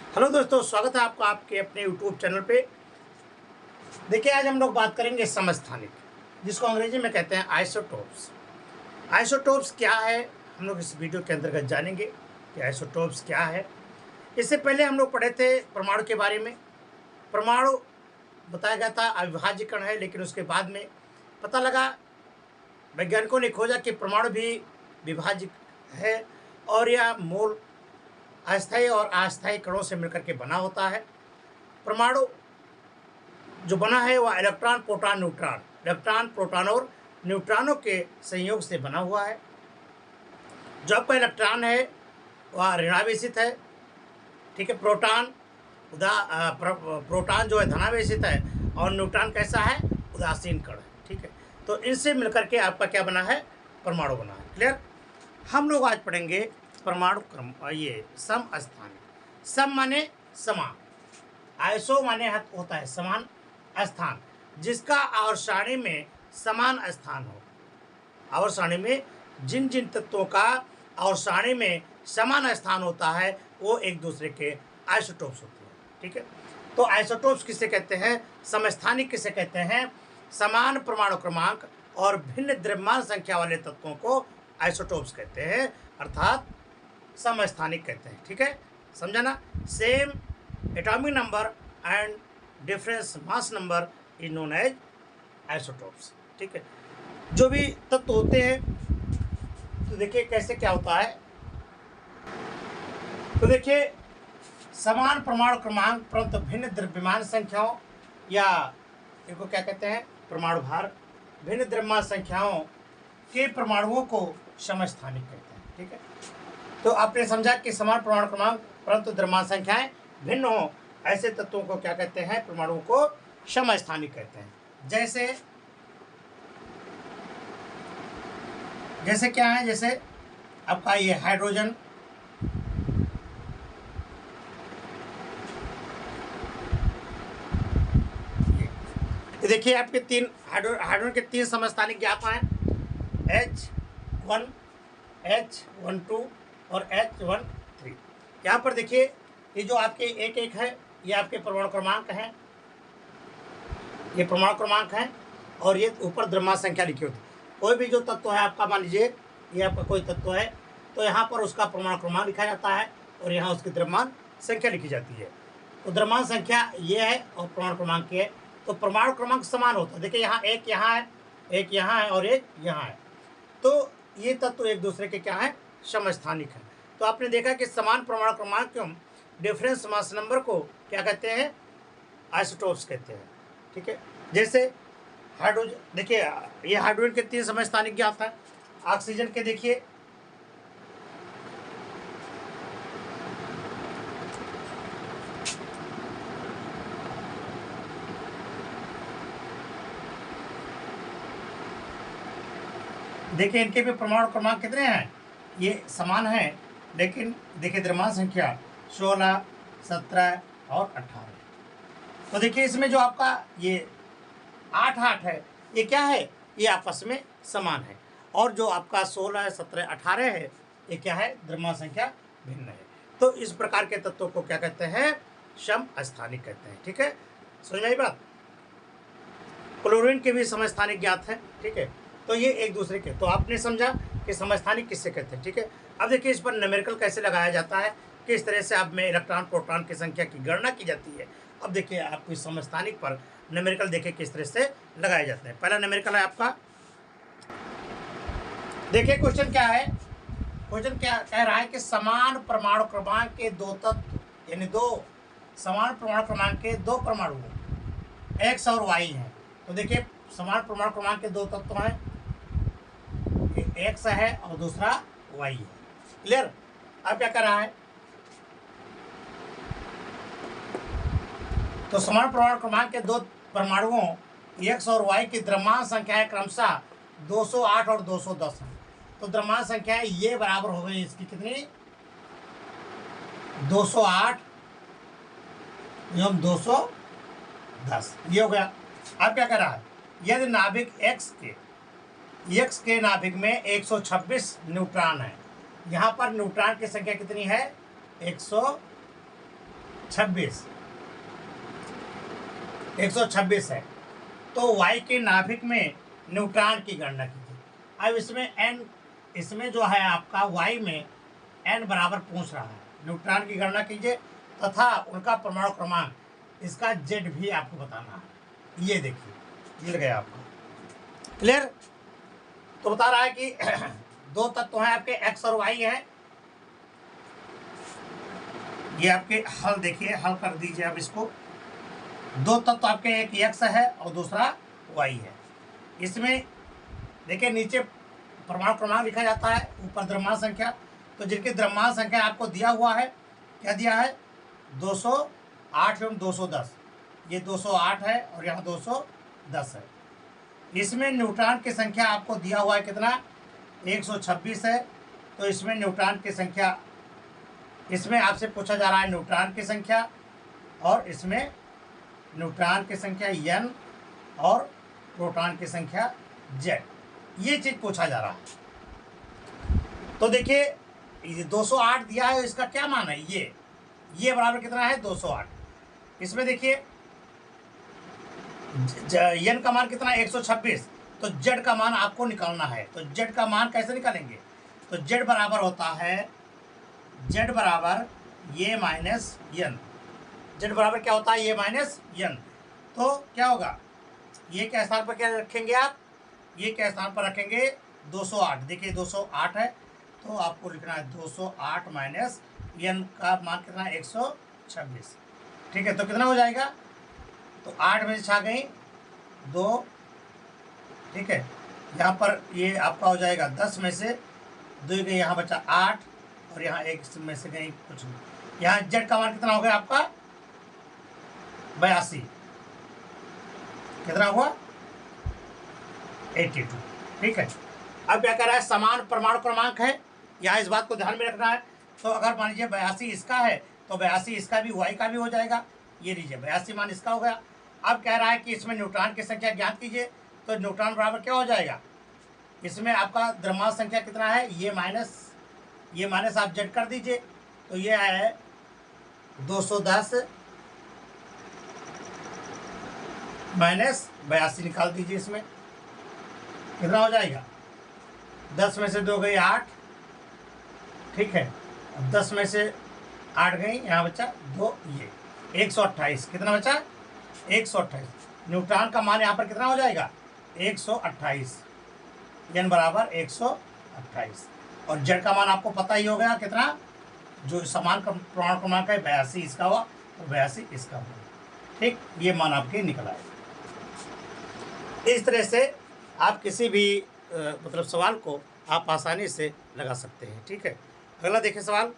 Hello दोस्तों, स्वागत है आपका आपके अपने यूट्यूब चैनल पे। देखिए, आज हम लोग बात करेंगे समस्थानिक, जिसको अंग्रेजी में कहते हैं आइसोटोप्स। आइसोटोप्स क्या है, हम लोग इस वीडियो के अंतर्गत जानेंगे कि आइसोटोप्स क्या है। इससे पहले हम लोग पढ़े थे परमाणु के बारे में। परमाणु बताया गया था अविभाज्य कण है, लेकिन उसके बाद में पता लगा, वैज्ञानिकों ने खोजा कि परमाणु भी विभाज्य है और यह मूल अस्थायी और अस्थायी कणों से मिलकर के बना होता है। परमाणु जो बना है वह इलेक्ट्रॉन प्रोटॉन और न्यूट्रॉनों के संयोग से बना हुआ है। जो आपका इलेक्ट्रॉन है वह ऋणावेशित है, ठीक है। प्रोटॉन जो है धनावेशित है और न्यूट्रॉन कैसा है, उदासीन कण है, ठीक है। तो इनसे मिलकर के आपका क्या बना है, परमाणु बना है। क्लियर। हम लोग आज पढ़ेंगे परमाणु क्रम, ये समस्थानिक। सम माने समान, आइसो माने होता है समान स्थान, जिसका आवर्त सारणी में समान स्थान हो। आवर्त सारणी में जिन जिन तत्वों का आवर्त सारणी में समान स्थान होता है वो एक दूसरे के आइसोटोप्स होते हैं, ठीक है। तो आइसोटोप्स किसे कहते हैं, समस्थानिक किसे कहते हैं, समान परमाणु क्रमांक और भिन्न द्रव्यमान संख्या वाले तत्वों को आइसोटोप्स कहते हैं, अर्थात समस्थानिक कहते हैं, ठीक है। समझा ना। Same atomic number and difference mass number is known as isotopes, ठीक है। जो भी तत्व होते हैं, तो देखिए कैसे क्या होता है। तो देखिए, समान परमाणु क्रमांक परंतु भिन्न द्रव्यमान संख्याओं, या इनको क्या कहते हैं, परमाणु भार, भिन्न द्रव्यमान संख्याओं के परमाणुओं को समस्थानिक कहते हैं, ठीक है। तो आपने समझा कि समान परमाणु क्रमांक परंतु द्रव्यमान संख्याएं भिन्न हो, ऐसे तत्वों को क्या कहते हैं, परमाणुओं को समस्थानिक कहते हैं। जैसे क्या है, जैसे आपका ये हाइड्रोजन, ये देखिए आपके तीन हाइड्रोजन के तीन समस्थानिक ज्ञात हैं, H1, H12 और H13। यहाँ पर देखिए, ये जो आपके एक एक है, ये आपके परमाणु क्रमांक हैं, ये परमाणु क्रमांक हैं, और ये ऊपर द्रव्यमान संख्या लिखी होती है। कोई भी जो तत्व है आपका, मान लीजिए ये आपका कोई तत्व है, तो यहाँ पर उसका परमाणु क्रमांक लिखा जाता है और यहाँ उसकी द्रव्यमान संख्या लिखी जाती है। तो द्रव्यमान संख्या ये है और परमाणु क्रमांक ये है, तो परमाणु क्रमांक समान होता है। देखिए यहाँ एक यहाँ है, एक यहाँ है और एक यहाँ है, तो ये तत्व एक दूसरे के क्या है, समस्थानिक है। तो आपने देखा कि समान परमाणु क्रमांक क्यों डिफरेंस मास नंबर को क्या कहते हैं, आइसोटोप्स कहते हैं, ठीक है। जैसे हाइड्रोजन, देखिए ये हाइड्रोजन के तीन समस्थानिक ज्ञात है। ऑक्सीजन के देखिए, देखिए इनके भी परमाणु क्रमांक कितने हैं, ये समान है, लेकिन देखिए द्रव्यमान संख्या 16, 17 और 18। तो देखिए इसमें जो आपका ये 8 है, ये क्या है, ये आपस में समान है, और जो आपका 16, 17, 18 है, ये क्या है, द्रव्यमान संख्या भिन्न है। तो इस प्रकार के तत्वों को क्या कहते हैं, समस्थानिक कहते हैं, ठीक है। समझ में आई बात। क्लोरीन के भी समस्थानिक ज्ञात है, ठीक है। तो ये एक दूसरे के, तो आपने समझा कि समस्थानिक किससे कहते हैं, ठीक है। अब देखिए इस पर न्यूमेरिकल कैसे लगाया जाता है, किस तरह से आप में इलेक्ट्रॉन प्रोटॉन की संख्या की गणना की जाती है। अब देखिए आपको इस समस्थानिक पर न्यूमेरिकल देखिए किस तरह से लगाए जाते हैं। पहला न्यूमेरिकल है आपका, देखिए क्वेश्चन क्या है, क्वेश्चन क्या कह रहा है कि समान परमाणु क्रमांक के दो तत्व, यानी दो समान परमाणु क्रमांक के दो परमाणु एक्स और वाई हैं। तो देखिए समान परमाणु क्रमांक के दो तत्व हैं, एक्स है और दूसरा वाई है। क्लियर। अब क्या कर रहा है, तो समान परमाणु क्रमांक के दो परमाणुओं एक्स और वाई की द्रव्यमान संख्याएं क्रमशः 208 और 210 है। तो द्रव्यमान संख्याएं ये बराबर हो गई इसकी कितनी, 208 एवं 210, ये हो गया। अब क्या कर रहा है, यदि नाभिक एक्स के नाभिक में 126 न्यूट्रॉन है, यहाँ पर न्यूट्रॉन की संख्या कितनी है, 26, 126 है। तो y के नाभिक में न्यूट्रॉन की गणना कीजिए। अब इसमें जो है आपका y में n बराबर पूछ रहा है, न्यूट्रॉन की गणना कीजिए तथा उनका परमाणु क्रमांक, इसका z भी आपको बताना है। ये देखिए मिल गया आपको, क्लियर। तो बता रहा है कि दो तत्व हैं आपके x और y हैं। ये आपके हल देखिए, हल कर दीजिए अब इसको। दो तत्व आपके, एक x है और दूसरा y है। इसमें देखिए नीचे परमाणु क्रमांक लिखा जाता है, ऊपर द्रव्यमान संख्या। तो जिनकी द्रव्यमान संख्या आपको दिया हुआ है, क्या दिया है, 208 एवं 210। ये 208 है और यहाँ 210 है। इसमें न्यूट्रॉन की संख्या आपको दिया हुआ है कितना, 126 है। तो इसमें न्यूट्रॉन की संख्या, इसमें आपसे पूछा जा रहा है न्यूट्रॉन की संख्या, और इसमें न्यूट्रॉन की संख्या n और प्रोटॉन की संख्या z, ये चीज़ पूछा जा रहा है। तो देखिए ये 208 दिया है, इसका क्या मान है, ये बराबर कितना है, 208। इसमें देखिए n का मान कितना है, 126। तो z का मान आपको निकालना है। तो z का मान कैसे निकालेंगे, तो z बराबर होता है, z बराबर ये माइनस n। z बराबर क्या होता है, ये माइनस n। तो क्या होगा, ये के स्थान पर क्या रखेंगे आप, ये के स्थान पर रखेंगे 208। देखिए 208 है, तो आपको लिखना है 208 माइनस n का मान कितना है, 126। ठीक है, तो कितना हो जाएगा, तो 8 में से छा गई 2, ठीक है। यहाँ पर ये आपका हो जाएगा 10 में से 2 गई, यहाँ बचा 8 और यहाँ 1 में से गई कुछ नहीं। यहाँ z का मान कितना हो गया आपका, 82। कितना हुआ, 82। ठीक है। अब क्या कर रहा है, समान परमाणु क्रमांक है, यहाँ इस बात को ध्यान में रखना है। तो अगर मान लीजिए 82 इसका है, तो 82 इसका भी, y का भी हो जाएगा। ये लीजिए 82 मान इसका हो गया। अब कह रहा है कि इसमें न्यूट्रॉन की संख्या ज्ञात कीजिए। तो न्यूट्रॉन बराबर क्या हो जाएगा, इसमें आपका द्रव्यमान संख्या कितना है, ये माइनस आप जेड कर दीजिए। तो ये है 210 माइनस 82 निकाल दीजिए। इसमें कितना हो जाएगा, 10 में से 2 गई 8, ठीक है। अब 10 में से 8 गई, यहाँ बचा 2, ये 128। कितना बचा, 128। न्यूट्रॉन का मान यहाँ पर कितना हो जाएगा, 128। n बराबर 128। और z का मान आपको पता ही हो गया कितना, जो समान परमाणु क्रमांक है 82 इसका हुआ और 82 इसका हुआ। ठीक, ये मान आपके निकल आए। इस तरह से आप किसी भी मतलब सवाल को आप आसानी से लगा सकते हैं। ठीक है, अगला देखिए सवाल।